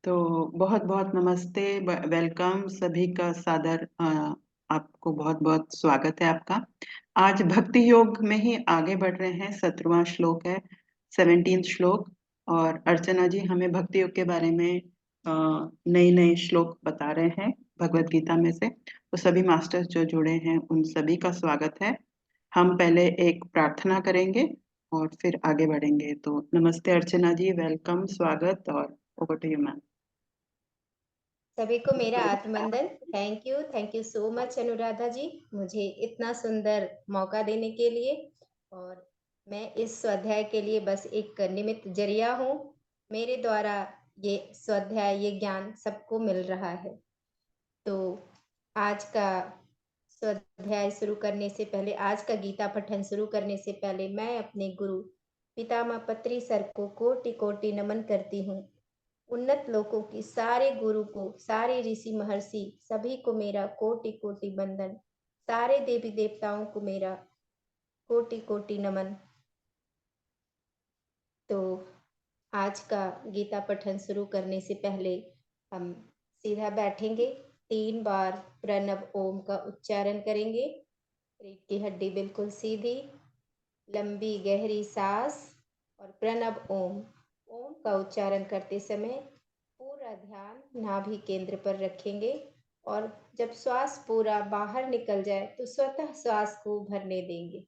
तो बहुत बहुत नमस्ते, वेलकम सभी का सादर आपको बहुत बहुत स्वागत है आपका। आज भक्ति योग में ही आगे बढ़ रहे हैं। 17वां श्लोक है, 17th श्लोक। और अर्चना जी हमें भक्ति योग के बारे में नए नए श्लोक बता रहे हैं भगवत गीता में से। तो सभी मास्टर्स जो जुड़े हैं उन सभी का स्वागत है। हम पहले एक प्रार्थना करेंगे और फिर आगे बढ़ेंगे। तो नमस्ते अर्चना जी, वेलकम, स्वागत, और ओवर टू यू मैम। सभी को मेरा आत्मवंदन। Thank you so much Anuradha ji, मुझे इतना सुंदर मौका देने के लिए। और मैं इस स्वाध्याय के लिए बस एक निमित्त जरिया हूँ। मेरे द्वारा ये स्वाध्याय, ये ज्ञान सबको मिल रहा है। तो आज का स्वाध्याय शुरू करने से पहले, आज का गीता पठन शुरू करने से पहले मैं अपने गुरु पितामह पत्री सर को कोटि कोटि नमन करती हूँ। उन्नत लोकों की सारे गुरु को, सारे ऋषि महर्षि सभी को मेरा कोटि कोटि वंदन। सारे देवी देवताओं को मेरा कोटि कोटि नमन। तो आज का गीता पठन शुरू करने से पहले हम सीधा बैठेंगे, 3 बार प्रणव ओम का उच्चारण करेंगे। रीढ़ की हड्डी बिल्कुल सीधी, लंबी गहरी सांस और प्रणव ओम का उच्चारण करते समय पूरा ध्यान नाभि केंद्र पर रखेंगे। और जब श्वास पूरा बाहर निकल जाए तो स्वतः श्वास को भरने देंगे।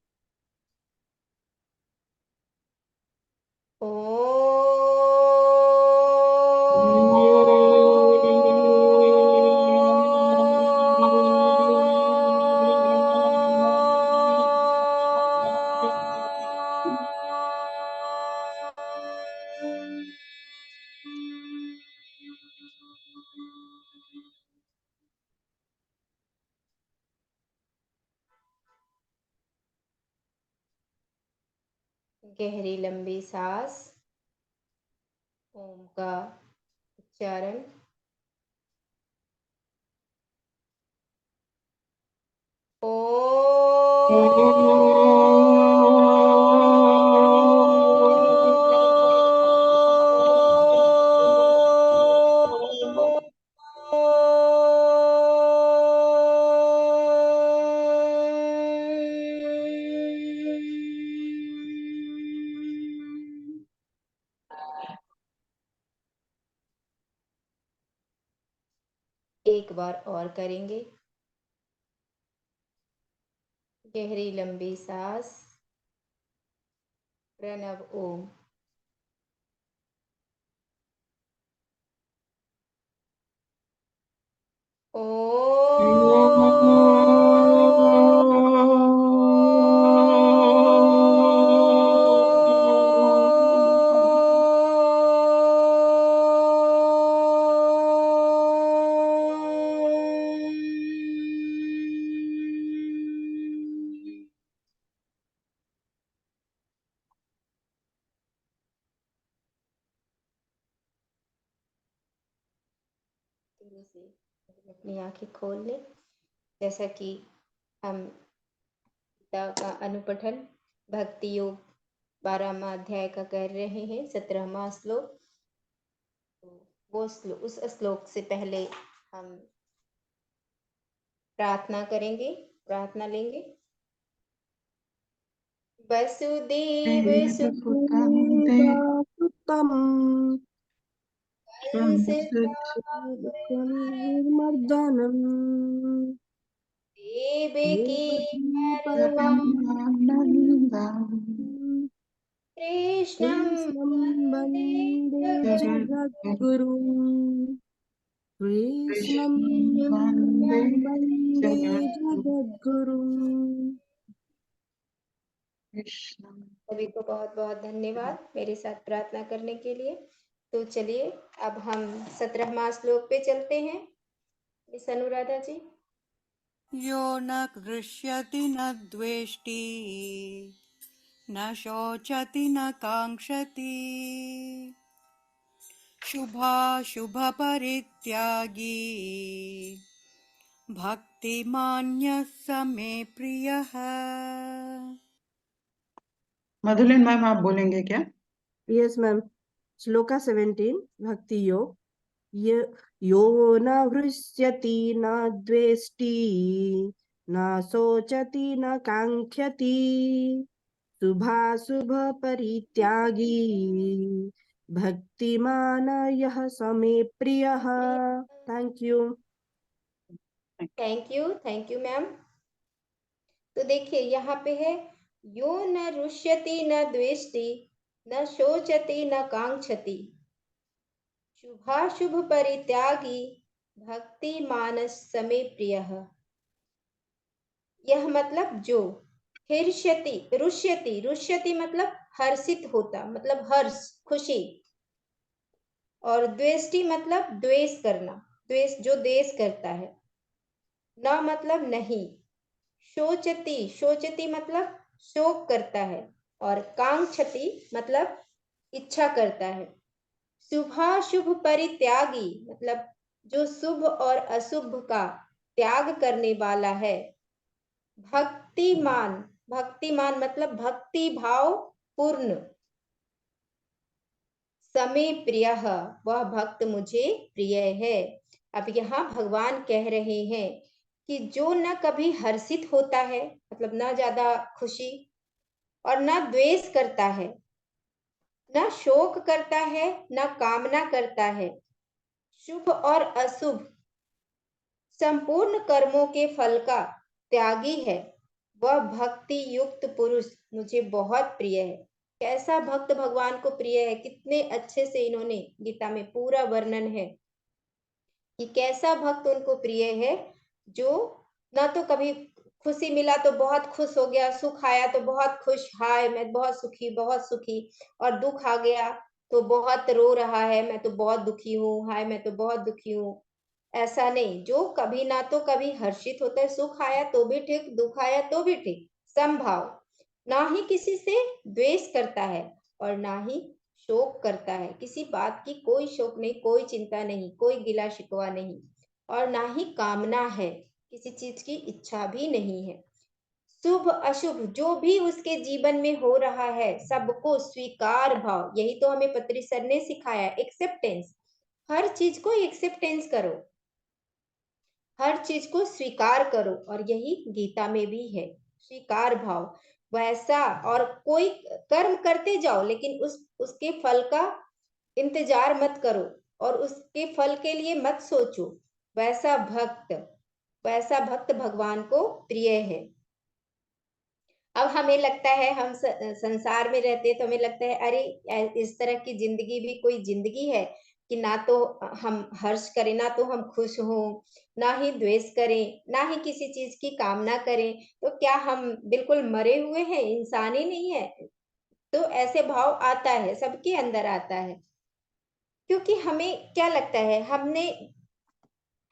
गहरी लंबी सांस, ओम का उच्चारण। एक बार और करेंगे। गहरी लंबी सांस, प्रणव ओम। अपनी आंखें खोल लें। जैसा कि हम गीता का अनुपठन भक्ति योग 12वां अध्याय का कर रहे हैं, 17वां श्लोक। तो वो श्लोक, उस श्लोक से पहले हम प्रार्थना करेंगे, प्रार्थना लेंगे। वसुदेव सुतम सुतम मर्दनम देवकी कृष्णं वन्दे जगद्गुरुं कृष्णं वन्दे जगद्गुरुं। सभी को बहुत बहुत धन्यवाद मेरे साथ प्रार्थना करने के लिए। तो चलिए अब हम 17वां श्लोक पे चलते हैं। मिस अनुराधा जी। यो न हृष्यति न द्वेष्टि न शोचति न काङ्क्षति शुभाशुभपरित्यागी भक्तिमान्यः स मे प्रियः। मधुलिन मैम, आप बोलेंगे क्या? Yes ma'am. श्लोका 17 भक्ति योग। यो न हृष्यति न द्वेष्टि न शोचति न काङ्क्षति शुभाशुभ परित्यागी भक्तिमान यः समे प्रियः। Thank you. Thank you ma'am. तो देखिए यहाँ पे है यो न रुष्यति न द्वेष्टि न शोचति न कांक्षति शुभाशुभ परित्यागी भक्ति मानस समे प्रियः। यह मतलब जो रुष्यति मतलब हर्षित होता, मतलब हर्ष खुशी, और द्वेष्टि मतलब द्वेष करना, जो द्वेष करता है। न मतलब नहीं, शोचति मतलब शोक करता है, और कांक्षति मतलब इच्छा करता है। शुभाशुभ परित्यागी मतलब जो शुभ और अशुभ का त्याग करने वाला है। भक्तिमान मतलब भक्ति भाव पूर्ण। समे प्रियः वह भक्त मुझे प्रिय है। अब यहाँ भगवान कह रहे हैं कि जो न कभी हर्षित होता है, मतलब न ज्यादा खुशी, और न द्वेष करता है, न शोक करता है, न कामना करता है, शुभ और अशुभ संपूर्ण कर्मों के फल का त्यागी है, वह भक्ति युक्त पुरुष मुझे बहुत प्रिय है। कैसा भक्त भगवान को प्रिय है, कितने अच्छे से इन्होंने गीता में पूरा वर्णन है कि कैसा भक्त उनको प्रिय है। जो ना तो कभी खुशी मिला तो बहुत खुश हो गया, सुख आया तो बहुत खुश, हाय मैं बहुत सुखी, और दुख आ गया तो बहुत रो रहा है, मैं तो बहुत दुखी हूँ, हाय मैं तो बहुत दुखी हूँ। ऐसा नहीं, जो कभी ना तो कभी हर्षित होता है, सुख आया तो भी ठीक, दुख आया तो भी ठीक, समभाव। ना ही किसी से द्वेष करता है और ना ही शोक करता है, किसी बात की कोई शोक नहीं, कोई चिंता नहीं, कोई गिला शिकवा नहीं, और ना ही कामना है, किसी चीज की इच्छा भी नहीं है। शुभ अशुभ जो भी उसके जीवन में हो रहा है सबको स्वीकार भाव, यही तो हमें पत्री सर ने सिखाया, एक्सेप्टेंस। हर चीज को एक्सेप्टेंस करो, हर चीज को स्वीकार करो, और यही गीता में भी है, स्वीकार भाव। वैसा, और कोई कर्म करते जाओ लेकिन उसके फल का इंतजार मत करो, और उसके फल के लिए मत सोचो। वैसा भक्त भगवान को प्रिय है। अब हमें लगता है, हम संसार में रहते हैं तो हमें लगता है अरे इस तरह की जिंदगी भी कोई जिंदगी है कि ना तो हम हर्ष करें, ना तो हम खुश हों, ना ही द्वेष करें, ना ही किसी चीज की कामना करें, तो क्या हम बिल्कुल मरे हुए हैं, इंसान ही नहीं है? तो ऐसे भाव आता है, सबके अंदर आता है। क्योंकि हमें क्या लगता है,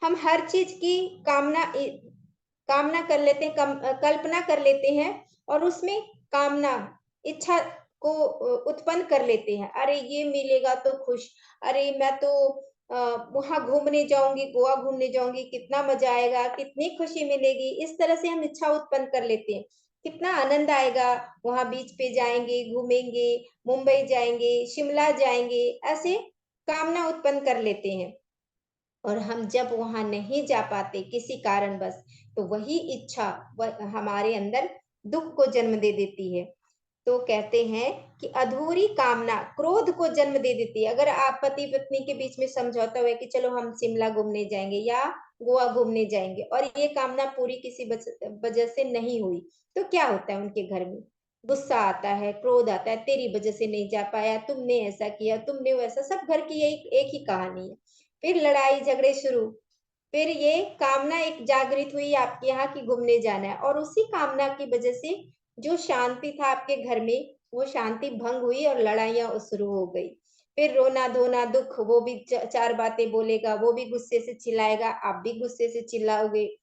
हम हर चीज की कामना कर लेते हैं, कल्पना कर लेते हैं, और उसमें कामना, इच्छा को उत्पन्न कर लेते हैं। अरे ये मिलेगा तो खुश, अरे मैं तो वहां घूमने जाऊंगी, गोवा घूमने जाऊंगी, कितना मजा आएगा, कितनी खुशी मिलेगी, इस तरह से हम इच्छा उत्पन्न कर लेते हैं। कितना आनंद आएगा, वहां बीच पे जाएंगे, घूमेंगे, मुंबई जाएंगे, शिमला जाएंगे, ऐसे कामना उत्पन्न कर लेते हैं। और हम जब वहां नहीं जा पाते किसी कारणवश, तो वही इच्छा हमारे अंदर दुख को जन्म दे देती है। तो कहते हैं कि अधूरी कामना क्रोध को जन्म दे देती है। अगर आप पति पत्नी के बीच में समझौता हुआ कि चलो हम शिमला घूमने जाएंगे या गोवा घूमने जाएंगे, और ये कामना पूरी किसी वजह से नहीं हुई, तो क्या होता है उनके घर में? गुस्सा आता है, क्रोध आता है, तेरी वजह से नहीं जा पाया, तुमने ऐसा किया, तुमने वैसा, सब घर की एक ही कहानी है। फिर लड़ाई झगड़े शुरू। फिर ये कामना एक जागृत हुई आपके यहाँ की घूमने जाना है, और उसी कामना की वजह से जो शांति था आपके घर में, वो शांति भंग हुई और लड़ाइयां शुरू हो गई। फिर रोना धोना दुख, वो भी चार बातें बोलेगा, वो भी गुस्से से चिल्लाएगा, आप भी गुस्से से चिल्लाओगे,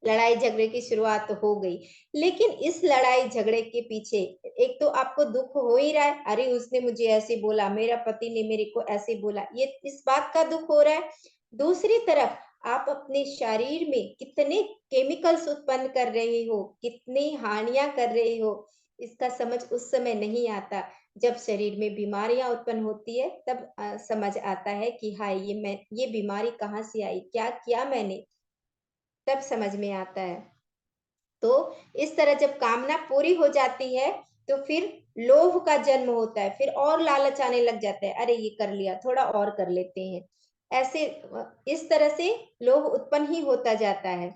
लड़ाई झगड़े की शुरुआत हो गई। लेकिन इस लड़ाई झगड़े के पीछे एक तो आपको दुख हो ही रहा है, अरे उसने मुझे ऐसे बोला, मेरा पति ने मेरे को ऐसे बोला, ये इस बात का दुख हो रहा है। दूसरी तरफ आप अपने शरीर में कितने केमिकल्स उत्पन्न कर रहे हो, कितनी हानियां कर रहे हो, इसका समझ उस समय नहीं आता जब शरीर में बीमारियां उत्पन्न होती है तब समझ आता है कि हाँ ये बीमारी कहाँ से आई, क्या किया मैंने, तब समझ में आता है। तो इस तरह जब कामना पूरी हो जाती है तो फिर लोभ का जन्म होता है, फिर और लालच आने लग जाता है, अरे ये कर लिया, थोड़ा और कर लेते हैं, ऐसे इस तरह से लोभ उत्पन्न ही होता जाता है।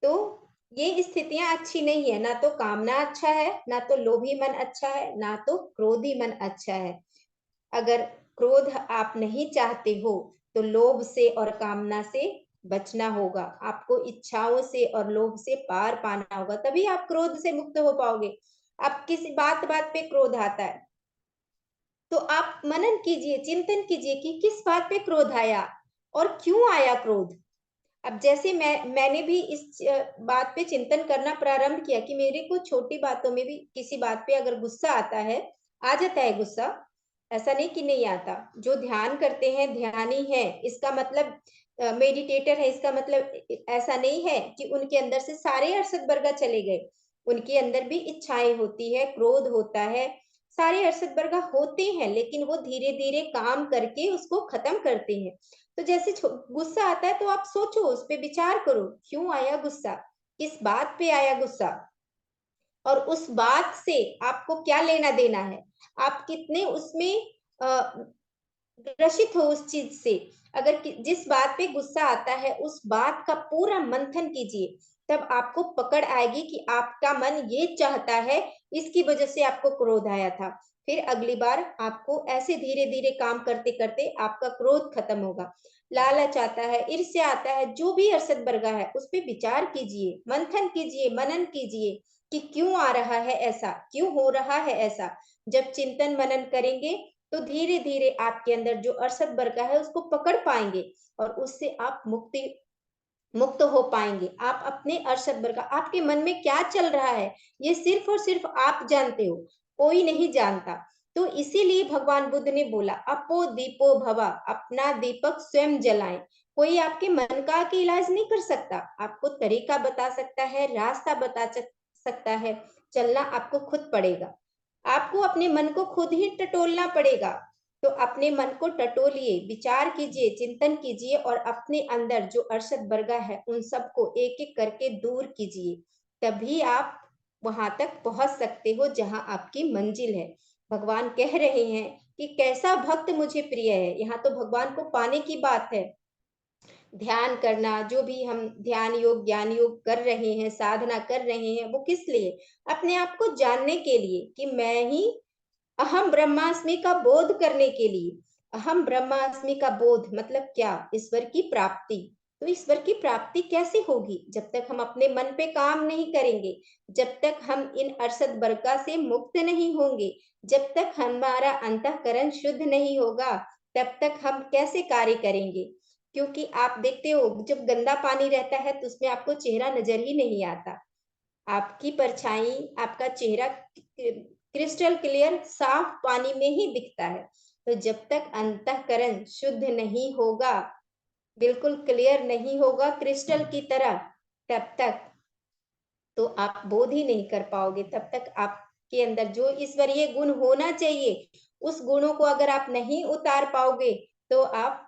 तो ये स्थितियां अच्छी नहीं है, ना तो कामना अच्छा है, ना तो लोभी मन अच्छा है, ना तो क्रोधी मन अच्छा है। अगर क्रोध आप नहीं चाहते हो तो लोभ से और कामना से बचना होगा, आपको इच्छाओं से और लोभ से पार पाना होगा, तभी आप क्रोध से मुक्त हो पाओगे। आप किसी बात बात पे क्रोध आता है तो आप मनन कीजिए, चिंतन कीजिए कि किस बात पे क्रोध आया और क्यों आया क्रोध। अब जैसे मैंने भी इस बात पे चिंतन करना प्रारंभ किया कि मेरे को छोटी बातों में भी किसी बात पे अगर गुस्सा आता है, आ जाता है गुस्सा, ऐसा नहीं कि नहीं आता। जो ध्यान करते हैं ध्यानी है, इसका मतलब मेडिटेटर है, इसका मतलब ऐसा नहीं है कि उनके अंदर से सारे अरसद बरगा चले गए। उनके अंदर भी इच्छाएं होती है, क्रोध होता है, सारे अरसद बरगा होते हैं, लेकिन वो धीरे धीरे काम करके उसको खत्म करते हैं। तो जैसे गुस्सा आता है तो आप सोचो, उस पर विचार करो, क्यों आया गुस्सा, किस बात पे आया गुस्सा, और उस बात से आपको क्या लेना देना है, आप कितने उसमें ग्रसित हो उस चीज से। अगर जिस बात पे गुस्सा आता है उस बात का पूरा मंथन कीजिए, तब आपको पकड़ आएगी कि आपका मन ये चाहता है, इसकी वजह से आपको क्रोध आया था। फिर अगली बार आपको ऐसे धीरे धीरे काम करते करते आपका क्रोध खत्म होगा। लालच आता है, ईर्ष्या आता है, जो भी अरसद बरगा है उस पर विचार कीजिए, मंथन कीजिए, मनन कीजिए कि क्यों आ रहा है ऐसा, क्यों हो रहा है ऐसा। जब चिंतन मनन करेंगे तो धीरे धीरे आपके अंदर जो अरसद बरगा है उसको पकड़ पाएंगे और उससे आप मुक्त हो पाएंगे। आप अपने अरसद बरगा, आपके मन में क्या चल रहा है ये सिर्फ और सिर्फ आप जानते हो, कोई नहीं जानता। तो इसीलिए भगवान बुद्ध ने बोला अपो दीपो भवा, अपना दीपक स्वयं जलाएं। कोई आपके मन का के इलाज नहीं कर सकता, आपको तरीका बता सकता है, रास्ता बता सकता है, चलना आपको खुद पड़ेगा। आपको अपने मन को खुद ही टटोलना पड़ेगा। तो अपने मन को टटोलिए, विचार कीजिए, चिंतन कीजिए और अपने अंदर जो अरसद बरगा है उन सबको एक एक करके दूर कीजिए, तभी आप वहां तक पहुंच सकते हो जहां आपकी मंजिल है। भगवान कह रहे हैं कि कैसा भक्त मुझे प्रिय है, यहाँ तो भगवान को पाने की बात है। ध्यान करना, जो भी हम ध्यान योग ज्ञान योग कर रहे हैं, साधना कर रहे हैं, वो किस लिए, अपने आप को जानने के लिए कि मैं ही अहम ब्रह्मास्मि का बोध करने के लिए। अहम ब्रह्मास्मि का बोध मतलब क्या, ईश्वर की प्राप्ति। तो ईश्वर की प्राप्ति कैसे होगी, जब तक हम अपने मन पे काम नहीं करेंगे, जब तक हम इन अरसद बरका से मुक्त नहीं होंगे, जब तक हमारा अंतःकरण शुद्ध नहीं होगा, तब तक हम कैसे कार्य करेंगे। क्योंकि आप देखते हो जब गंदा पानी रहता है तो उसमें आपको चेहरा नजर ही नहीं आता, आपकी परछाई, आपका चेहरा क्रिस्टल क्लियर साफ पानी में ही दिखता है। तो जब तक अंतःकरण शुद्ध नहीं होगा, बिल्कुल क्लियर नहीं होगा क्रिस्टल की तरह, तब तक तो आप बोध ही नहीं कर पाओगे। तब तक आपके अंदर जो ईश्वरीय गुण होना चाहिए उस गुणों को अगर आप नहीं उतार पाओगे तो आप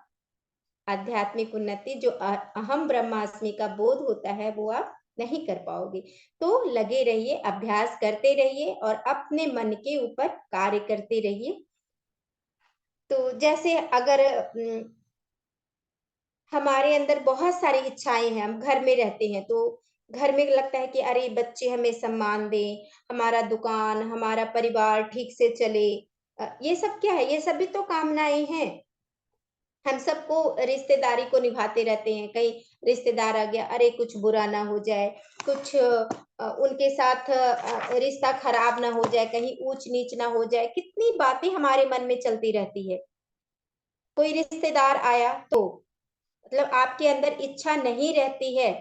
आध्यात्मिक उन्नति, जो अहम ब्रह्मास्मि का बोध होता है, वो आप नहीं कर पाओगे। तो लगे रहिए, अभ्यास करते रहिए और अपने मन के ऊपर कार्य करते रहिए। तो जैसे अगर हमारे अंदर बहुत सारी इच्छाएं हैं, हम घर में रहते हैं तो घर में लगता है कि अरे बच्चे हमें सम्मान दें, हमारा दुकान, हमारा परिवार ठीक से चले, ये सब क्या है, ये सब भी तो कामनाएं हैं। हम सबको रिश्तेदारी को निभाते रहते हैं, कहीं रिश्तेदार आ गया, अरे कुछ बुरा ना हो जाए, कुछ उनके साथ रिश्ता खराब ना हो जाए, कहीं ऊंच नीच ना हो जाए, कितनी बातें हमारे मन में चलती रहती है। कोई रिश्तेदार आया तो मतलब आपके अंदर इच्छा नहीं रहती है,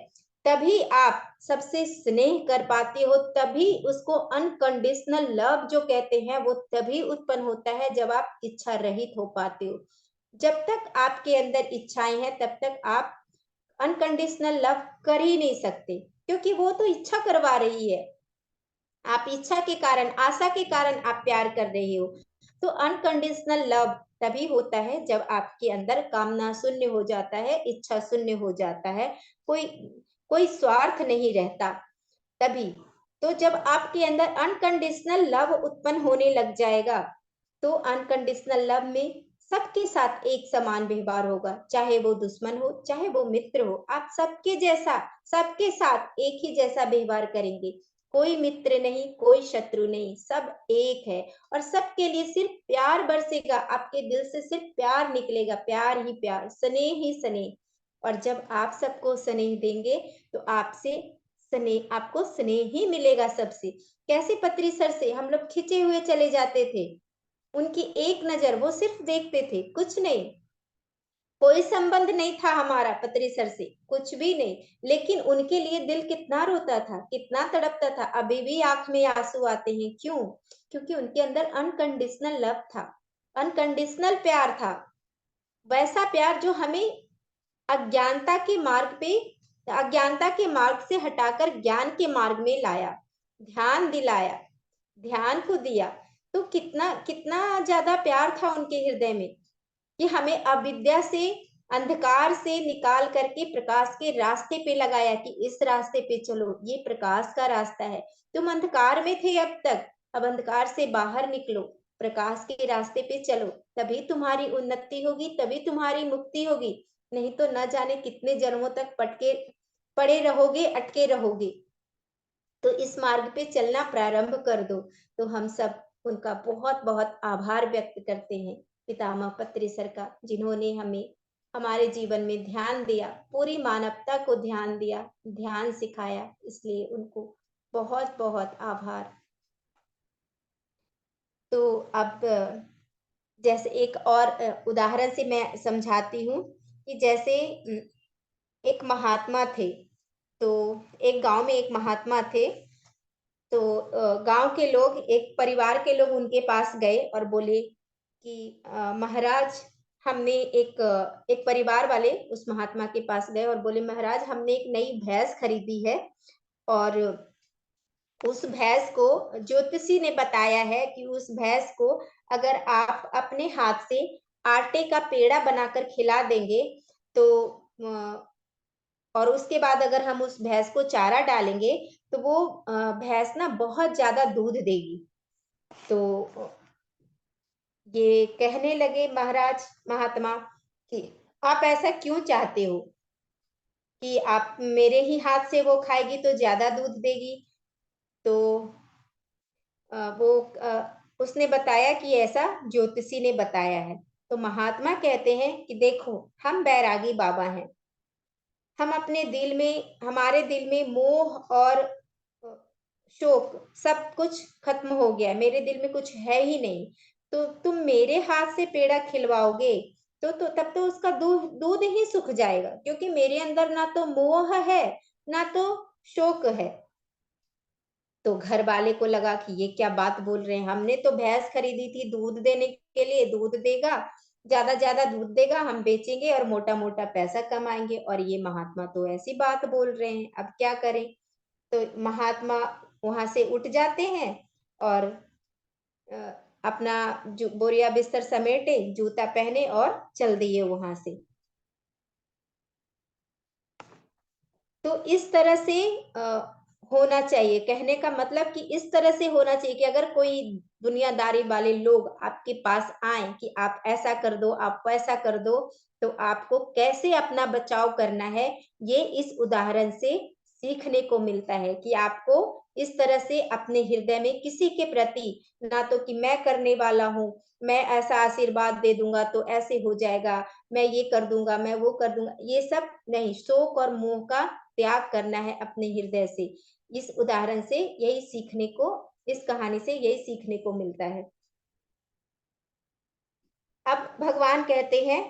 तभी आप सबसे स्नेह कर पाते हो, तभी उसको अनकंडीशनल लव जो कहते हैं वो तभी उत्पन्न होता है जब आप इच्छा रहित हो पाते हो। जब तक आपके अंदर इच्छाएं हैं तब तक आप अनकंडीशनल लव कर ही नहीं सकते, क्योंकि वो तो इच्छा करवा रही है। आप इच्छा के कारण, आशा के कारण आप प्यार कर रहे हो। तो अनकंडीशनल लव तभी होता है जब आपके अंदर कामना शून्य हो जाता है, इच्छा शून्य हो जाता है, कोई कोई स्वार्थ नहीं रहता तभी। तो जब आपके अंदर अनकंडीशनल लव उत्पन्न होने लग जाएगा, तो अनकंडीशनल लव में सबके साथ एक समान व्यवहार होगा, चाहे वो दुश्मन हो चाहे वो मित्र हो, आप सबके साथ एक ही जैसा व्यवहार करेंगे। कोई मित्र नहीं, कोई शत्रु नहीं, सब एक है और सबके लिए सिर्फ प्यार बरसेगा, आपके दिल से सिर्फ प्यार निकलेगा, प्यार ही प्यार, स्नेह ही स्नेह। और जब आप सबको स्नेह देंगे तो आपको स्नेह ही मिलेगा सबसे। कैसे पत्री सर से हम लोग खिंचे हुए चले जाते थे, उनकी एक नजर, वो सिर्फ देखते थे, कुछ नहीं, कोई संबंध नहीं था हमारा पत्री सर से, कुछ भी नहीं, लेकिन उनके लिए दिल कितना रोता था, कितना तड़पता था। अभी भी आंख में आंसू आते हैं, क्यों? क्योंकि उनके अंदर अनकंडीशनल लव था, अनकंडीशनल प्यार था, वैसा प्यार जो हमें अज्ञानता के मार्ग पे, अज्ञानता के मार्ग से हटाकर ज्ञान के मार्ग में लाया, ध्यान दिलाया, ध्यान को दिया। तो कितना कितना ज्यादा प्यार था उनके हृदय में कि हमें अविद्या से, अंधकार से निकाल करके प्रकाश के रास्ते पे लगाया कि इस रास्ते पे चलो, ये प्रकाश का रास्ता है। तुम अंधकार में थे अब तक, अब अंधकार से बाहर निकलो, प्रकाश के रास्ते पे चलो, तभी तुम्हारी उन्नति होगी, तभी तुम्हारी मुक्ति होगी। नहीं तो न जाने कितने जन्मों तक पड़े रहोगे, अटके रहोगे। तो इस मार्ग पे चलना प्रारंभ कर दो। तो हम सब उनका बहुत बहुत आभार व्यक्त करते हैं, पितामह पत्री सर का, जिन्होंने हमें हमारे जीवन में ध्यान दिया, पूरी मानवता को ध्यान दिया, ध्यान सिखाया, इसलिए उनको बहुत बहुत आभार। तो अब जैसे एक और उदाहरण से मैं समझाती हूँ कि जैसे एक महात्मा थे, तो एक गांव में एक महात्मा थे। तो गांव के लोग, एक परिवार के लोग उनके पास गए और बोले कि महाराज, हमने एक परिवार वाले उस महात्मा के पास गए और बोले, महाराज हमने एक नई भैंस खरीदी है और उस भैंस को ज्योतिषी ने बताया है कि उस भैंस को अगर आप अपने हाथ से आटे का पेड़ा बनाकर खिला देंगे तो और उसके बाद अगर हम उस भैंस को चारा डालेंगे तो वो भैंस ना बहुत ज्यादा दूध देगी। तो ये कहने लगे महाराज, महात्मा, कि आप ऐसा क्यों चाहते हो कि आप मेरे ही हाथ से वो खाएगी तो ज्यादा दूध देगी। तो उसने बताया कि ऐसा ज्योतिषी ने बताया है। तो महात्मा कहते हैं कि देखो, हम बैरागी बाबा हैं, हम अपने दिल में, हमारे दिल में मोह और शोक सब कुछ खत्म हो गया, मेरे दिल में कुछ है ही नहीं। तो तुम मेरे हाथ से पेड़ा खिलवाओगे तो तब तो उसका दूध ही सूख जाएगा, क्योंकि मेरे अंदर ना तो मोह है ना तो शोक है। तो घर वाले को लगा कि ये क्या बात बोल रहे हैं, हमने तो भैंस खरीदी थी दूध देने के लिए, दूध देगा, ज्यादा दूध देगा, हम बेचेंगे और मोटा मोटा पैसा कमाएंगे, और ये महात्मा तो ऐसी बात बोल रहे हैं, अब क्या करें। तो महात्मा वहां से उठ जाते हैं और अपना बोरिया बिस्तर समेटे, जूता पहने और चल दिए वहां से। तो इस तरह से होना चाहिए, कहने का मतलब कि इस तरह से होना चाहिए कि अगर कोई दुनियादारी वाले लोग आपके पास आए कि आप ऐसा कर दो, आप वैसा कर दो, तो आपको कैसे अपना बचाव करना है, ये इस उदाहरण से सीखने को मिलता है कि आपको इस तरह से अपने हृदय में किसी के प्रति, ना तो कि मैं करने वाला हूँ, मैं ऐसा आशीर्वाद दे दूंगा तो ऐसे हो जाएगा, मैं ये कर दूंगा, मैं वो कर दूंगा, ये सब नहीं, शोक और मोह का त्याग करना है अपने हृदय से। इस उदाहरण से यही सीखने को, इस कहानी से यही सीखने को मिलता है। अब भगवान कहते हैं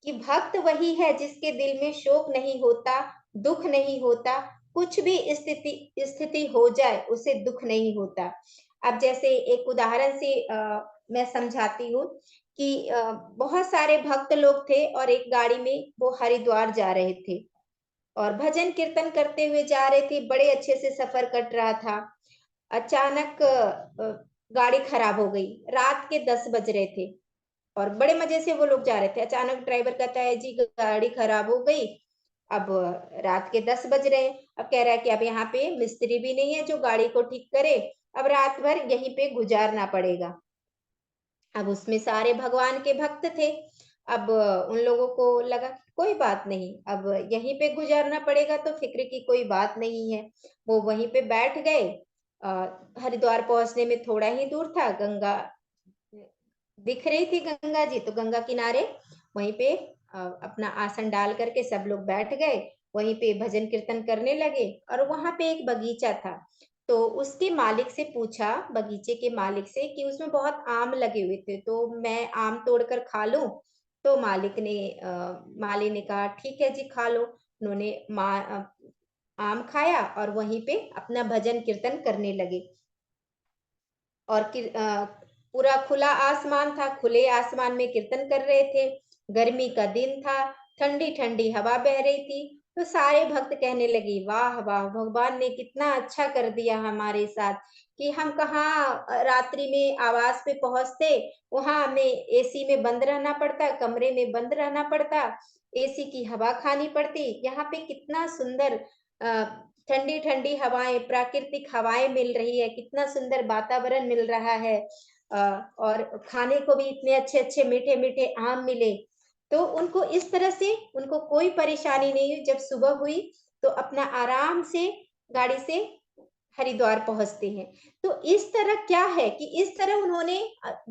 कि भक्त वही है जिसके दिल में शोक नहीं होता, दुख नहीं होता, कुछ भी स्थिति हो जाए उसे दुख नहीं होता। अब जैसे एक उदाहरण से मैं समझाती हूँ कि बहुत सारे भक्त लोग थे और एक गाड़ी में वो हरिद्वार जा रहे थे और भजन कीर्तन करते हुए जा रहे थे, बड़े अच्छे से सफर कट रहा था। अचानक गाड़ी खराब हो गई। रात के 10 बज रहे थे और बड़े मजे से वो लोग जा रहे थे। अचानक ड्राइवर कहता है जी गाड़ी खराब हो गई। अब रात के 10 बज रहे हैं। अब कह रहा है कि अब यहाँ पे मिस्त्री भी नहीं है जो गाड़ी को ठीक करे, अब रात भर यहीं पे गुजारना पड़ेगा। अब उसमें सारे भगवान के भक्त थे। अब उन लोगों को लगा कि कोई बात नहीं, अब यहीं पे गुजारना पड़ेगा तो फिक्र की कोई बात नहीं है। वो वहीं पे बैठ गए। हरिद्वार पहुंचने में थोड़ा ही दूर था, गंगा दिख रही थी गंगा जी, तो गंगा किनारे वहीं पे अपना आसन डाल करके सब लोग बैठ गए। वहीं पे भजन कीर्तन करने लगे और वहां पे एक बगीचा था। तो उसके मालिक से पूछा, बगीचे के मालिक से, कि उसमें बहुत आम लगे हुए थे तो मैं आम तोड़कर खा लूं। तो माली ने कहा ठीक है जी खा लो। उन्होंने आम खाया और वहीं पे अपना भजन कीर्तन करने लगे। और पूरा खुला आसमान था, खुले आसमान में कीर्तन कर रहे थे। गर्मी का दिन था, ठंडी ठंडी हवा बह रही थी। तो सारे भक्त कहने लगे वाह वाह, भगवान ने कितना अच्छा कर दिया हमारे साथ, कि हम कहाँ रात्रि में आवास पे पहुंचते, वहां हमें एसी में बंद रहना पड़ता, कमरे में बंद रहना पड़ता, एसी की हवा खानी पड़ती। यहाँ पे कितना सुंदर ठंडी ठंडी हवाएं, प्राकृतिक हवाएं मिल रही है, कितना सुंदर वातावरण मिल रहा है। और खाने को भी इतने अच्छे अच्छे मीठे मीठे आम मिले। तो उनको इस तरह से उनको कोई परेशानी नहीं हुई। जब सुबह हुई तो अपना आराम से गाड़ी से हरिद्वार पहुंचते हैं। तो इस तरह क्या है कि इस तरह उन्होंने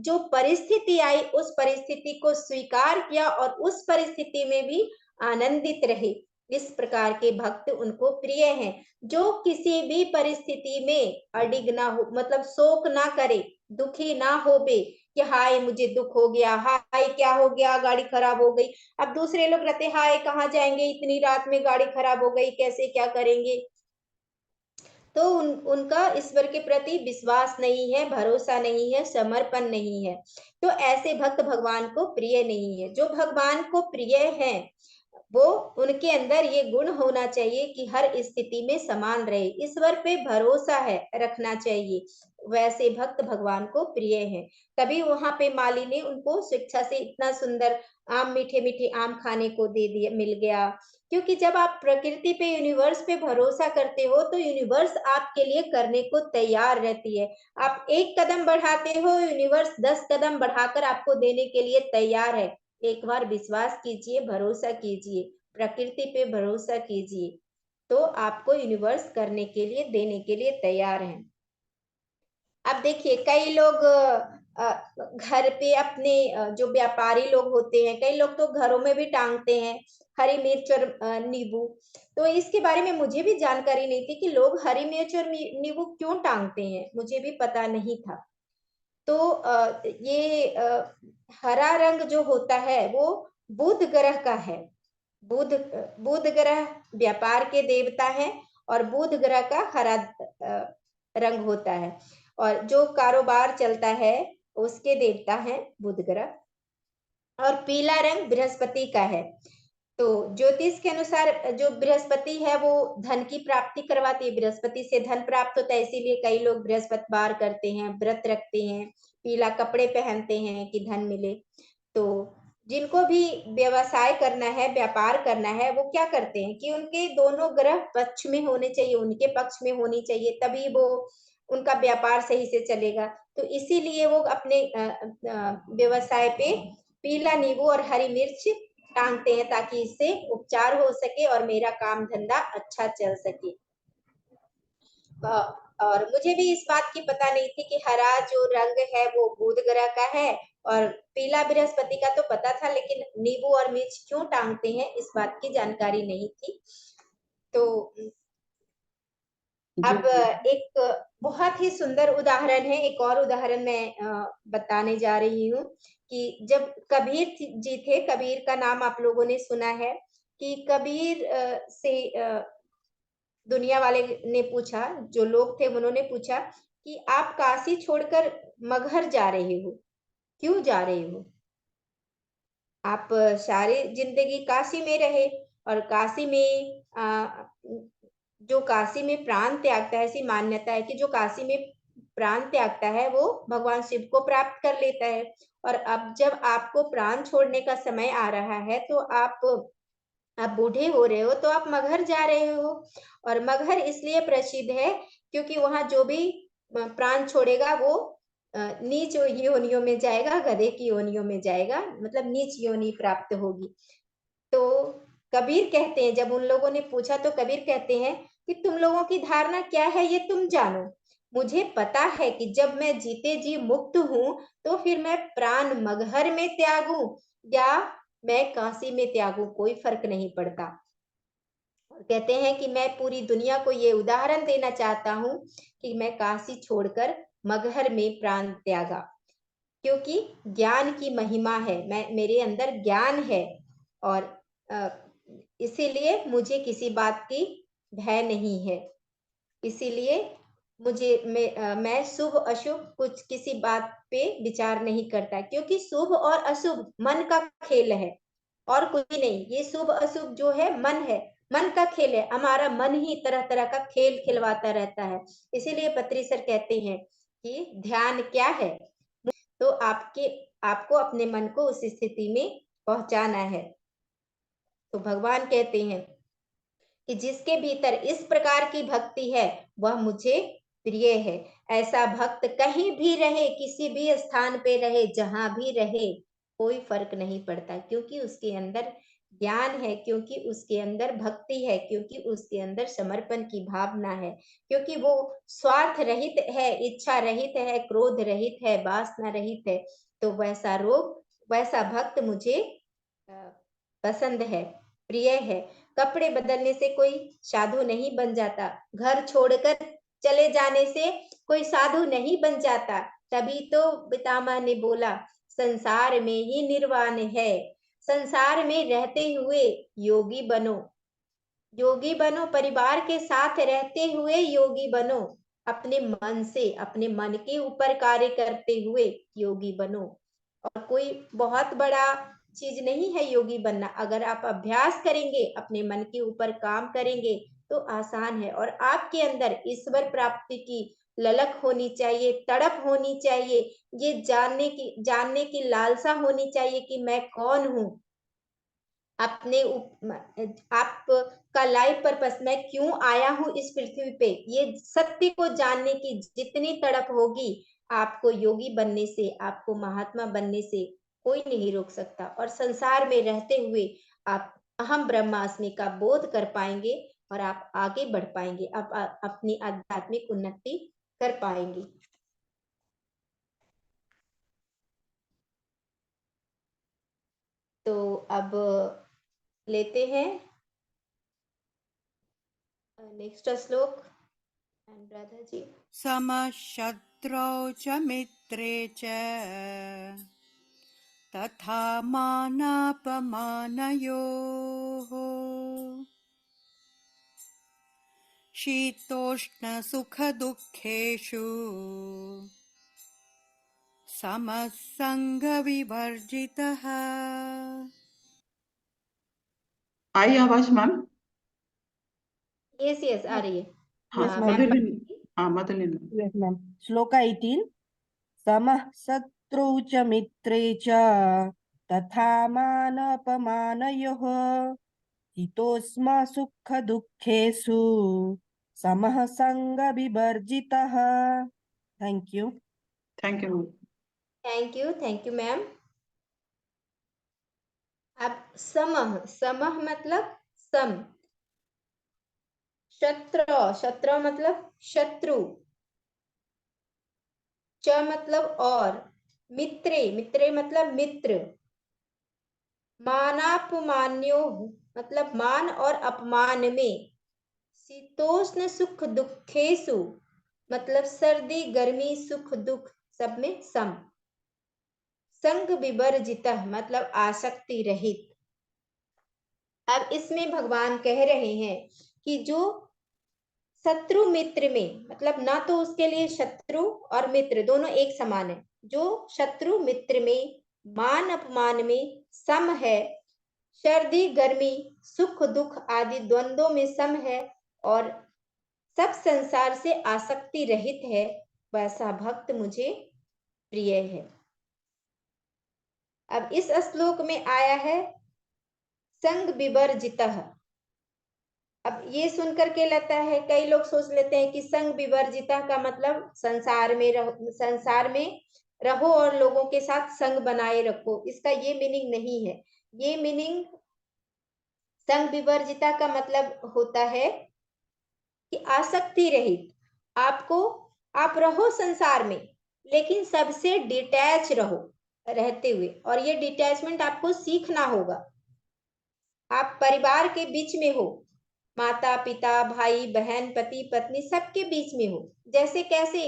जो परिस्थिति आई उस परिस्थिति को स्वीकार किया और उस परिस्थिति में भी आनंदित रहे। इस प्रकार के भक्त उनको प्रिय हैं, जो किसी भी परिस्थिति में अडिग ना हो, मतलब शोक ना करे, दुखी ना हो बे कि हाय मुझे दुख हो गया, हाय क्या हो गया, गाड़ी खराब हो गई। अब दूसरे लोग रहते हाय कहाँ जाएंगे, इतनी रात में गाड़ी खराब हो गई, कैसे क्या करेंगे। तो उनका ईश्वर के प्रति विश्वास नहीं है, भरोसा नहीं है, समर्पण नहीं है। तो ऐसे भक्त भगवान को प्रिय नहीं है। जो भगवान को प्रिय है वो, उनके अंदर ये गुण होना चाहिए कि हर स्थिति में समान रहे, ईश्वर पे भरोसा है रखना चाहिए। वैसे भक्त भगवान को प्रिय हैं। तभी वहां पे माली ने उनको शिक्षा से इतना सुंदर आम, मीठे मीठे आम खाने को दे दिया, मिल गया। क्योंकि जब आप प्रकृति पे, यूनिवर्स पे भरोसा करते हो तो यूनिवर्स आपके लिए करने को तैयार रहती है। आप एक कदम बढ़ाते हो, यूनिवर्स 10 कदम बढ़ाकर आपको देने के लिए तैयार है। एक बार विश्वास कीजिए, भरोसा कीजिए, प्रकृति पे भरोसा कीजिए, तो आपको यूनिवर्स करने के लिए, देने के लिए तैयार है। अब देखिए कई लोग घर पे अपने जो व्यापारी लोग होते हैं, कई लोग तो घरों में भी टांगते हैं हरी मिर्च और नींबू। तो इसके बारे में मुझे भी जानकारी नहीं थी कि लोग हरी मिर्च और नींबू क्यों टांगते हैं, मुझे भी पता नहीं था। तो ये हरा रंग जो होता है वो बुध ग्रह का है। बुध बुध ग्रह व्यापार के देवता है और बुध ग्रह का हरा रंग होता है। और जो कारोबार चलता है उसके देवता है बुध ग्रह। और पीला रंग बृहस्पति का है। तो ज्योतिष के अनुसार जो बृहस्पति है वो धन की प्राप्ति करवाती है, बृहस्पति से धन प्राप्त होता है। इसीलिए कई लोग बृहस्पतिवार करते हैं, व्रत रखते हैं, पीला कपड़े पहनते हैं कि धन मिले। तो जिनको भी व्यवसाय करना है, व्यापार करना है, वो क्या करते हैं कि उनके दोनों ग्रह पक्ष में होने चाहिए, उनके पक्ष में होनी चाहिए, तभी वो उनका व्यापार सही से चलेगा। तो इसीलिए वो अपने व्यवसाय पे पीला नींबू और हरी मिर्च टांगते हैं ताकि इससे उपचार हो सके और मेरा काम धंधा अच्छा चल सके। और मुझे भी इस बात की पता नहीं थी कि हरा जो रंग है वो बुध ग्रह का है और पीला बृहस्पति का तो पता था, लेकिन नींबू और मिर्च क्यों टांगते हैं इस बात की जानकारी नहीं थी। तो अब एक बहुत ही सुंदर उदाहरण है, एक और उदाहरण मैं बताने जा रही हूँ कि जब कबीर जी थे, कबीर का नाम आप लोगों ने सुना है कि कबीर से दुनिया वाले ने पूछा, जो लोग थे उन्होंने पूछा कि आप काशी छोड़कर मगहर जा रहे हो, क्यों जा रहे हो? आप सारी जिंदगी काशी में रहे और काशी में जो काशी में प्राण त्यागता है, ऐसी मान्यता है कि जो काशी में प्राण त्यागता है वो भगवान शिव को प्राप्त कर लेता है। और अब जब आपको प्राण छोड़ने का समय आ रहा है तो आप बूढ़े हो रहे हो, तो आप मगहर जा रहे हो। और मगहर इसलिए प्रसिद्ध है क्योंकि वहां जो भी प्राण छोड़ेगा वो नीच योनियों में जाएगा, गधे की योनियों में जाएगा, मतलब नीच योनि प्राप्त होगी। तो कबीर कहते हैं, जब उन लोगों ने पूछा तो कबीर कहते हैं कि तुम लोगों की धारणा क्या है ये तुम जानो, मुझे पता है कि जब मैं जीते जी मुक्त हूं तो फिर मैं प्राण मगहर में त्यागूं या मैं काशी में त्यागूं, कोई फर्क नहीं पड़ता। और कहते हैं कि मैं पूरी दुनिया को ये उदाहरण देना चाहता हूं कि मैं काशी छोड़कर मगहर में प्राण त्यागा, क्योंकि ज्ञान की महिमा है, मेरे अंदर ज्ञान है और इसीलिए मुझे किसी बात की भय नहीं है। इसीलिए मैं शुभ अशुभ कुछ किसी बात पे विचार नहीं करता, क्योंकि शुभ और अशुभ मन का खेल है और कुछ नहीं। ये शुभ अशुभ जो है मन है, मन का खेल है। हमारा मन ही तरह तरह का खेल खिलवाता रहता है। इसीलिए पत्री सर कहते हैं कि ध्यान क्या है, तो आपको अपने मन को उस स्थिति में पहुंचाना है। तो भगवान कहते हैं कि जिसके भीतर इस प्रकार की भक्ति है वह मुझे प्रिय है। ऐसा भक्त कहीं भी रहे, किसी भी स्थान पे रहे, जहां भी रहे, कोई फर्क नहीं पड़ता, क्योंकि उसके अंदर ज्ञान है, क्योंकि उसके अंदर भक्ति है, क्योंकि उसके अंदर समर्पण की भावना है, क्योंकि वो स्वार्थ रहित है, इच्छा रहित है, क्रोध रहित है, वासना रहित है। तो वैसा भक्त मुझे पसंद है, प्रिय है। कपड़े बदलने से कोई साधु नहीं बन जाता, घर छोड़कर चले जाने से कोई साधु नहीं बन जाता। तभी तो पितामह ने बोला संसार में ही निर्वाण है, संसार में रहते हुए योगी बनो, योगी बनो, परिवार के साथ रहते हुए योगी बनो, अपने मन से, अपने मन के ऊपर कार्य करते हुए योगी बनो। और कोई बहुत बड़ा चीज नहीं है योगी बनना। अगर आप अभ्यास करेंगे, अपने मन के ऊपर काम करेंगे तो आसान है। और आपके अंदर ईश्वर प्राप्ति की ललक होनी चाहिए, तड़प होनी चाहिए, ये जानने की लालसा होनी चाहिए कि मैं कौन हूँ, आपका लाइफ पर्पस, मैं क्यों आया हूँ इस पृथ्वी पे, ये सत्य को जानने की जितनी तड़प होगी, आपको योगी बनने से, आपको महात्मा बनने से कोई नहीं रोक सकता। और संसार में रहते हुए आप अहम ब्रह्मास्मि का बोध कर पाएंगे और आप आगे बढ़ पाएंगे, आप अपनी आध्यात्मिक उन्नति कर पाएंगे। तो अब लेते हैं नेक्स्ट श्लोक। अनुराधा जी। समशत्रौ च मित्रे च तथा मानापमानयोः शीतोष्णसुखदुःखेषु समः संगविवर्जितः। आई आवाज मैम? यस आ रही है। हाँ Yes, ma'am. मधुलिन। Yes, ma'am. Shloka 18. समः शत्रौ च मित्रे च तथा मानापमानयोः शीतोष्ण सुख दुःखेषु समः संग विवर्जितः। Thank you. Thank you. Thank you ma'am. अब समः मतलब सम, शत्रु मतलब शत्रु, च मतलब और, मित्रे मतलब मित्र, मानापमान्यो मतलब मान और अपमान में, शीतोष्ण सुख दुखेशु मतलब सर्दी गर्मी सुख दुख सब में सम, संग विवर्जित मतलब आसक्ति रहित। अब इसमें भगवान कह रहे हैं कि जो शत्रु मित्र में, मतलब ना तो उसके लिए शत्रु और मित्र दोनों एक समान है, जो शत्रु मित्र में मान अपमान में सम है, सर्दी गर्मी सुख दुख आदि द्वंद्वों में सम है और सब संसार से आसक्ति रहित है, वैसा भक्त मुझे प्रिय है। अब इस श्लोक में आया है संग विवर्जितः। अब ये सुन करके लगता है, कई लोग सोच लेते हैं कि संग विवर्जितः का मतलब संसार में रहो और लोगों के साथ संग बनाए रखो। इसका ये मीनिंग नहीं है। ये मीनिंग संग विवर्जिता का मतलब होता है कि आसक्ति रहित। आप रहो संसार में, लेकिन सबसे डिटैच रहो रहते हुए, और ये डिटैचमेंट आपको सीखना होगा। आप परिवार के बीच में हो, माता पिता भाई बहन पति पत्नी सबके बीच में हो। जैसे कैसे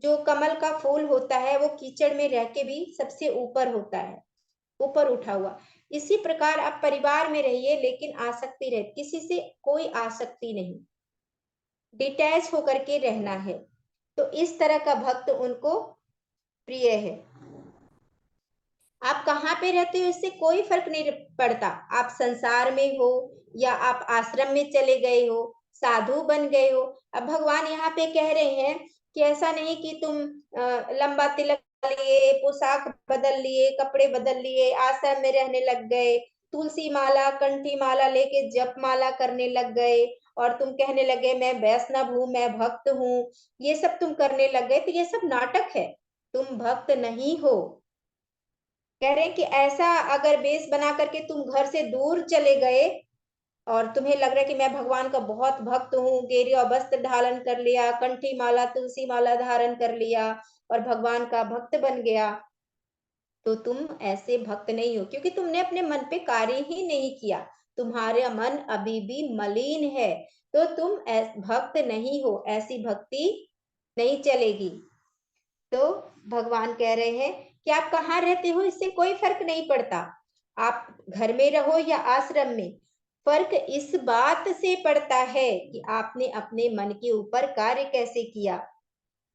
जो कमल का फूल होता है वो कीचड़ में रह के भी सबसे ऊपर होता है, ऊपर उठा हुआ। इसी प्रकार आप परिवार में रहिए, लेकिन आसक्ति रहे, किसी से कोई आसक्ति नहीं, डिटैच होकर के रहना है। तो इस तरह का भक्त उनको प्रिय है। आप कहाँ पे रहते हो इससे कोई फर्क नहीं पड़ता। आप संसार में हो या आप आश्रम में चले गए हो, साधु बन गए हो। अब भगवान यहाँ पे कह रहे हैं कि ऐसा नहीं कि तुम लंबा तिलक लिए, पोशाक बदल लिए, कपड़े बदल लिए, आश्रम में रहने लग गए, तुलसी माला कंठी माला लेके जप माला करने लग गए और तुम कहने लगे मैं वैष्णव हूँ, मैं भक्त हूँ। ये सब तुम करने लग गए, तो ये सब नाटक है, तुम भक्त नहीं हो। कह रहे हैं कि ऐसा अगर बेस बना करके तुम घर से दूर चले गए और तुम्हें लग रहा है कि मैं भगवान का बहुत भक्त हूँ, गेरुआ वस्त्र धारण कर लिया, कंठी माला तुलसी माला धारण कर लिया और भगवान का भक्त बन गया, तो तुम ऐसे भक्त नहीं हो, क्योंकि तुमने अपने मन पे कार्य ही नहीं किया। तुम्हारा मन अभी भी मलिन है, तो तुम भक्त नहीं हो, ऐसी भक्ति नहीं चलेगी। तो भगवान कह रहे हैं कि आप कहाँ रहते हो इससे कोई फर्क नहीं पड़ता। आप घर में रहो या आश्रम में, फर्क इस बात से पड़ता है कि आपने अपने मन के ऊपर कार्य कैसे किया।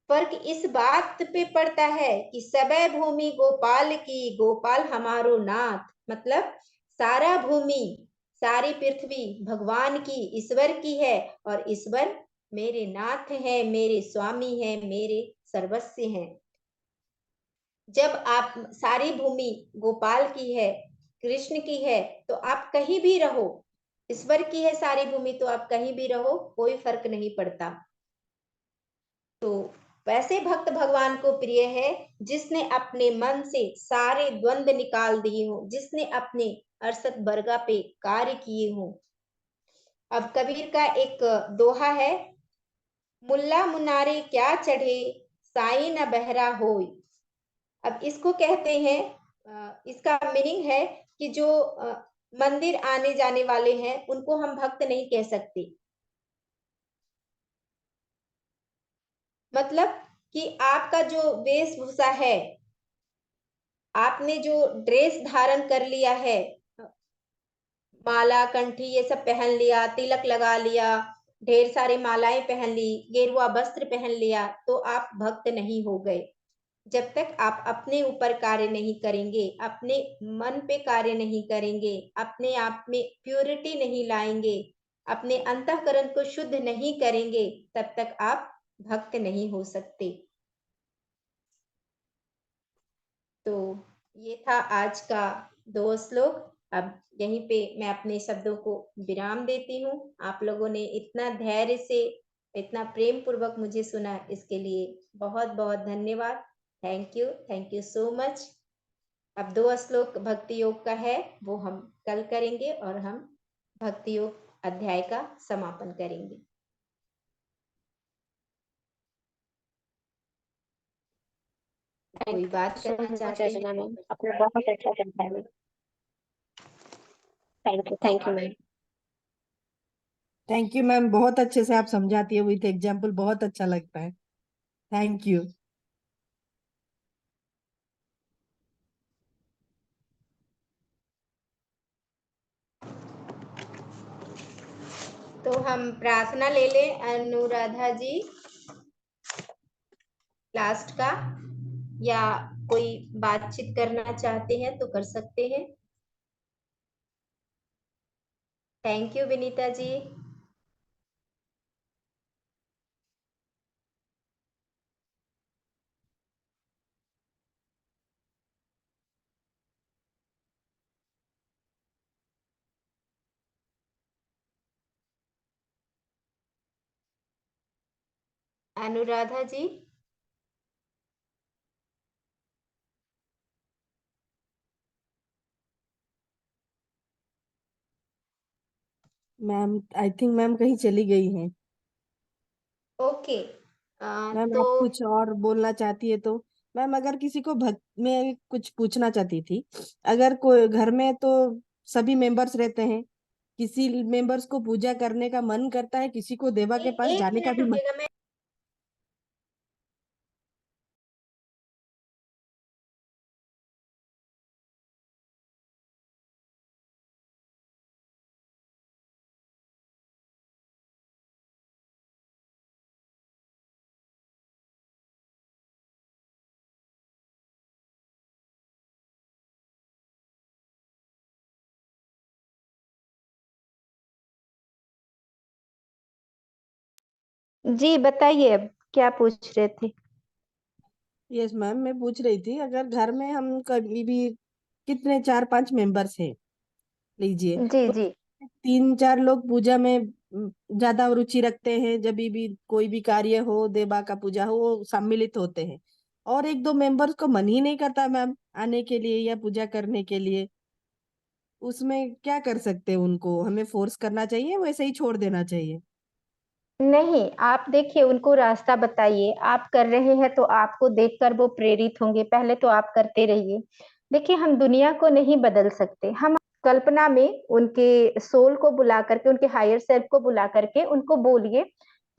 फर्क इस बात पे पड़ता है कि सबे भूमि गोपाल की, गोपाल हमारो नाथ। मतलब सारा भूमि, सारी पृथ्वी भगवान की, ईश्वर की है, और ईश्वर मेरे नाथ है, मेरे स्वामी है, मेरे सर्वस्व हैं। जब आप सारी भूमि गोपाल की है, कृष्ण की है, तो आप कहीं भी रहो, ईश्वर की है सारी भूमि, तो आप कहीं भी रहो, कोई फर्क नहीं पड़ता। तो वैसे भक्त भगवान को प्रिय है जिसने अपने मन से सारे द्वंद्व निकाल दिए हो, जिसने अपने अरसत बरगा पे कार्य किए हो। अब कबीर का एक दोहा है, मुल्ला मुनारे क्या चढ़े, साई न बहरा होय। अब इसको कहते हैं, इसका मीनिंग है कि जो मंदिर आने जाने वाले हैं उनको हम भक्त नहीं कह सकते। मतलब कि आपका जो वेशभूषा है, आपने जो ड्रेस धारण कर लिया है, माला कंठी ये सब पहन लिया, तिलक लगा लिया, ढेर सारी मालाएं पहन ली, गेरुआ वस्त्र पहन लिया, तो आप भक्त नहीं हो गए। जब तक आप अपने ऊपर कार्य नहीं करेंगे, अपने मन पे कार्य नहीं करेंगे, अपने आप में प्योरिटी नहीं लाएंगे, अपने अंतःकरण को शुद्ध नहीं करेंगे, तब तक आप भक्त नहीं हो सकते। तो ये था आज का 2 श्लोक। अब यहीं पे मैं अपने शब्दों को विराम देती हूँ। आप लोगों ने इतना धैर्य से, इतना प्रेम पूर्वक मुझे सुना, इसके लिए बहुत बहुत धन्यवाद। Thank you so much. अब 2 श्लोक भक्ति योग का है, वो हम कल करेंगे और हम भक्ति योग अध्याय का समापन करेंगे। कोई बात करना चाहते हैं? मैम आपने बहुत अच्छा समझाया। Thank you ma'am. Thank you ma'am, बहुत अच्छे से आप समझाती है विथ एग्जाम्पल, बहुत अच्छा लगता है। Thank you. तो हम प्रार्थना ले लें अनुराधा जी लास्ट का, या कोई बातचीत करना चाहते हैं तो कर सकते हैं। Thank you Vinita ji. Anuradha ji. Ma'am I think ma'am कहीं चली गई हैं। ओके। मैम तो आप कुछ और बोलना चाहती है तो। मैम अगर किसी को मैं कुछ पूछना चाहती थी। अगर कोई घर में तो सभी मेंबर्स रहते हैं, किसी मेंबर्स को पूजा करने का मन करता है, किसी को देवा के पास एक जाने का मिनट भी मन। रुकिएगा, मैं जी बताइए अब क्या पूछ रहे थे। यस मैम, मैं पूछ रही थी अगर घर में हम कभी भी कितने 4-5 मेंबर्स हैं लीजिए, जी तो जी 3-4 लोग पूजा में ज्यादा रुचि रखते हैं, जब भी कोई भी कार्य हो, देवा का पूजा हो, वो सम्मिलित होते हैं। और 1-2 मेंबर्स को मन ही नहीं करता मैम आने के लिए या पूजा करने के लिए। उसमें क्या कर सकते हैं? उनको हमें फोर्स करना चाहिए, वैसे ही छोड़ देना चाहिए? नहीं, आप देखिए उनको रास्ता बताइए, आप कर रहे हैं तो आपको देखकर वो प्रेरित होंगे, पहले तो आप करते रहिए। देखिए हम दुनिया को नहीं बदल सकते, हम कल्पना में उनके सोल को बुला करके, उनके हायर सेल्फ को बुला करके उनको बोलिए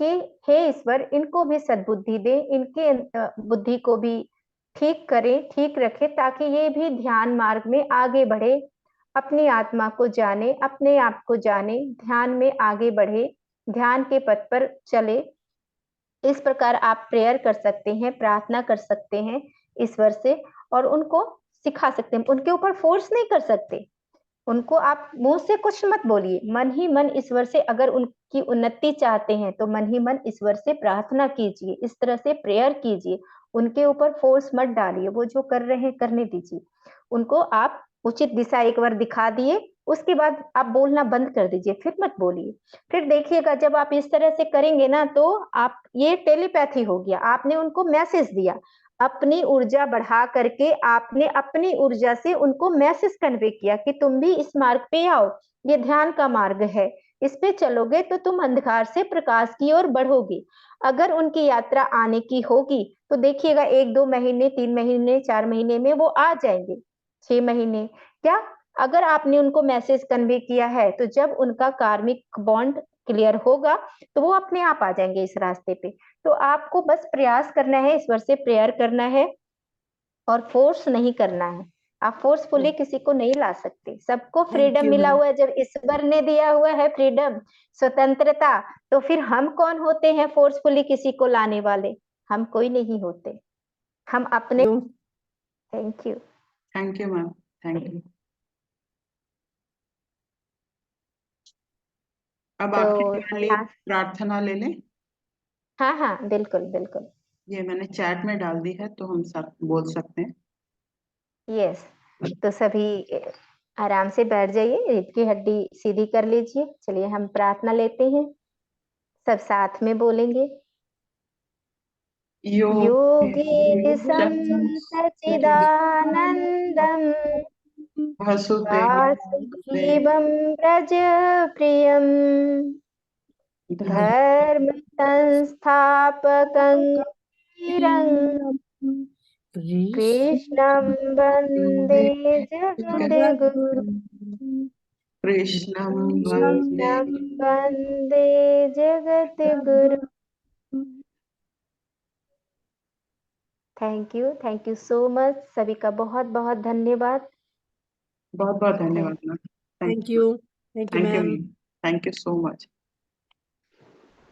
कि हे ईश्वर इनको भी सद्बुद्धि दे, इनके बुद्धि को भी ठीक करें, ठीक रखें ताकि ये भी ध्यान मार्ग में आगे बढ़े, अपनी आत्मा को जाने, अपने आप को जाने, ध्यान में आगे बढ़े, ध्यान के पथ पर चले। इस प्रकार आप प्रेयर कर सकते हैं, प्रार्थना कर सकते हैं ईश्वर से और उनको सिखा सकते हैं। उनके ऊपर फोर्स नहीं कर सकते। उनको आप मुंह से कुछ मत बोलिए, मन ही मन ईश्वर से अगर उनकी उन्नति चाहते हैं तो मन ही मन ईश्वर से प्रार्थना कीजिए, इस तरह से प्रेयर कीजिए। उनके ऊपर फोर्स मत डालिए, वो जो कर रहे हैं करने दीजिए। उनको आप उचित दिशा एक बार दिखा दिए, उसके बाद आप बोलना बंद कर दीजिए, फिर मत बोलिए। फिर देखिएगा जब आप इस तरह से करेंगे ना तो आप, ये टेलीपैथी हो गया, आपने उनको मैसेज दिया, अपनी ऊर्जा बढ़ा करके आपने अपनी ऊर्जा से उनको मैसेज कन्वे किया कि तुम भी इस मार्ग पे आओ, ये ध्यान का मार्ग है, इस पे चलोगे तो तुम अंधकार से प्रकाश की ओर बढ़ोगे। अगर उनकी यात्रा आने की होगी तो देखिएगा 1-2 महीने, 3 महीने, 4 महीने में वो आ जाएंगे, 6 महीने क्या। अगर आपने उनको मैसेज कन्वे किया है तो जब उनका कार्मिक बॉन्ड क्लियर होगा तो वो अपने आप आ जाएंगे इस रास्ते पे। तो आपको बस प्रयास करना है, ईश्वर से प्रेयर करना है और फोर्स नहीं करना है। आप फोर्सफुली किसी को नहीं ला सकते, सबको थैंक फ्रीडम यू मिला मैम। हुआ है। जब ईश्वर ने दिया हुआ है फ्रीडम, स्वतंत्रता, तो फिर हम कौन होते हैं फोर्सफुली किसी को लाने वाले? हम कोई नहीं होते, हम अपने। Thank you. Thank you ma'am, thank you. अब तो आपकी ज्ञान लिए लास्ट, प्रार्थना ले लें। हाँ हाँ बिल्कुल बिल्कुल। ये मैंने चैट में डाल दी है तो हम सब बोल सकते हैं। यस, तो सभी आराम से बैठ जाइए, रीढ़ की हड्डी सीधी कर लीजिए। चलिए हम प्रार्थना लेते हैं, सब साथ में बोलेंगे। योगेशं सच्चिदानन्दं वासुदेवं व्रजप्रियं धर्म संस्थापकं वीरं कृष्णं वन्दे जगद्गुरुं। कृष्णं वन्दे। कृष्णं वन्दे जगद्गुरुं। थैंक यू सो मच, सभी का बहुत बहुत धन्यवाद। बहुत बहुत थैंक धन्यवाद ma'am. Thank thank you. You. Thank you thank you ma'am. Ma'am. Thank you so much.